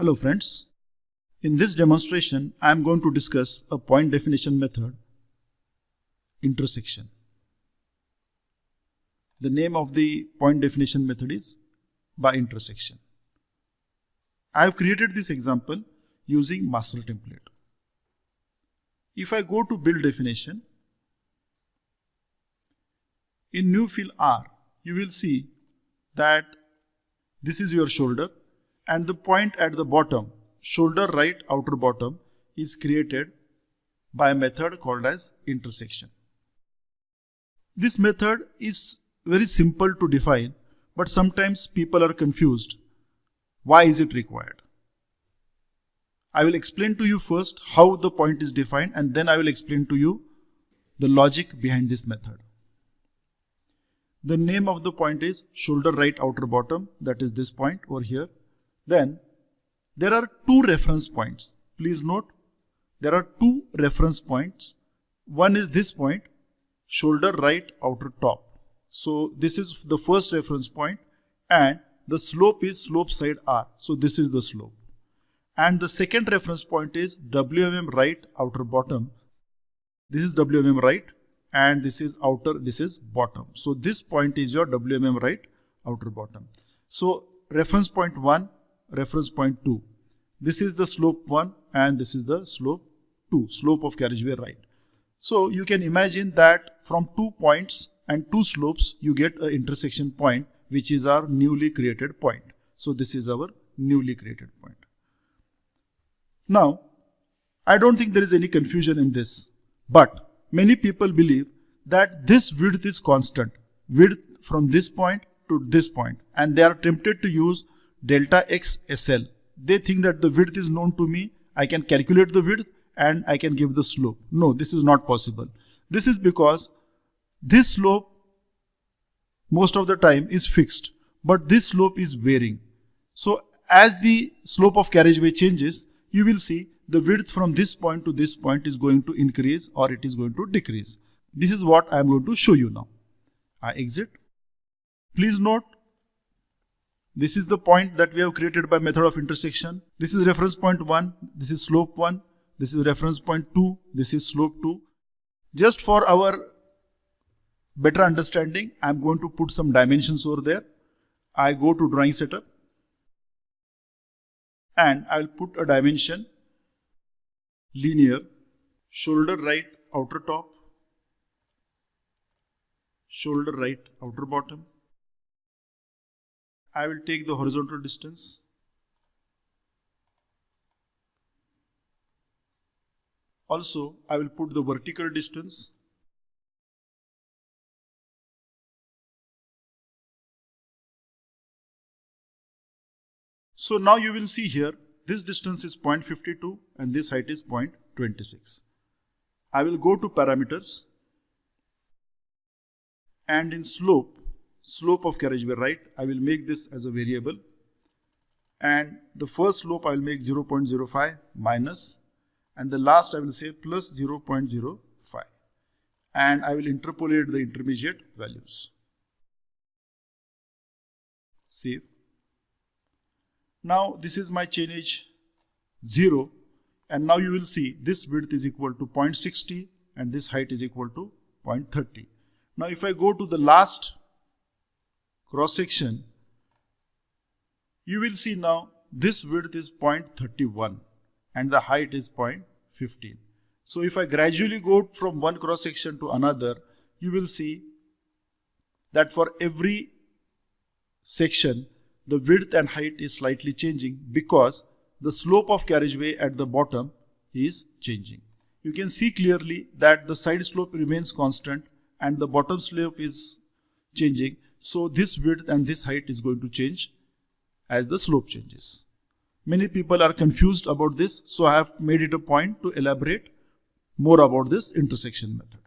Hello friends. In this demonstration, I am going to discuss a point definition method, intersection. The name of the point definition method is by intersection. I have created this example using master template. If I go to build definition, in new field R, you will see that this is your shoulder and the point at the bottom, shoulder right outer bottom, is created by a method called as intersection. This method is very simple to define, but sometimes people are confused. Why is it required? I will explain to you first how the point is defined, and then I will explain to you the logic behind this method. The name of the point is shoulder right outer bottom, that is this point over here. Then there are two reference points. Please note, there are two reference points. One is this point, shoulder right outer top. So this is the first reference point, and the slope is slope side R. So this is the slope. And the second reference point is WMM right outer bottom. This is WMM right, and this is outer, this is bottom. So this point is your WMM right outer bottom. So reference point 1, reference point 2. This is the slope 1 and this is the slope 2, slope of carriageway right. So you can imagine that from 2 points and 2 slopes you get an intersection point, which is our newly created point. So this is our newly created point. Now, I don't think there is any confusion in this, but many people believe that this width is constant, width from this point to this point, and they are tempted to use delta x SL. They think that the width is known to me, I can calculate the width and I can give the slope. No, this is not possible. This is because this slope most of the time is fixed, but this slope is varying. So as the slope of carriageway changes, you will see the width from this point to this point is going to increase or it is going to decrease. This is what I am going to show you now. I exit. Please note, this is the point that we have created by method of intersection. This is reference point 1, this is slope 1, this is reference point 2, this is slope 2. Just for our better understanding, I am going to put some dimensions over there. I go to drawing setup and I will put a dimension linear, shoulder right outer top, shoulder right outer bottom. I will take the horizontal distance. Also, I will put the vertical distance. So now you will see here, this distance is 0.52 and this height is 0.26. I will go to parameters and in slope of carriageway right, I will make this as a variable, and the first slope I will make 0.05 minus, and the last I will say plus 0.05, and I will interpolate the intermediate values. Save. Now this is my chain edge 0, and now you will see this width is equal to 0.60 and this height is equal to 0.30. Now if I go to the last cross section, you will see now this width is 0.31 and the height is 0.15. So if I gradually go from one cross section to another, you will see that for every section the width and height is slightly changing because the slope of carriageway at the bottom is changing. You can see clearly that the side slope remains constant and the bottom slope is changing. So this width and this height is going to change as the slope changes. Many people are confused about this, so I have made it a point to elaborate more about this intersection method.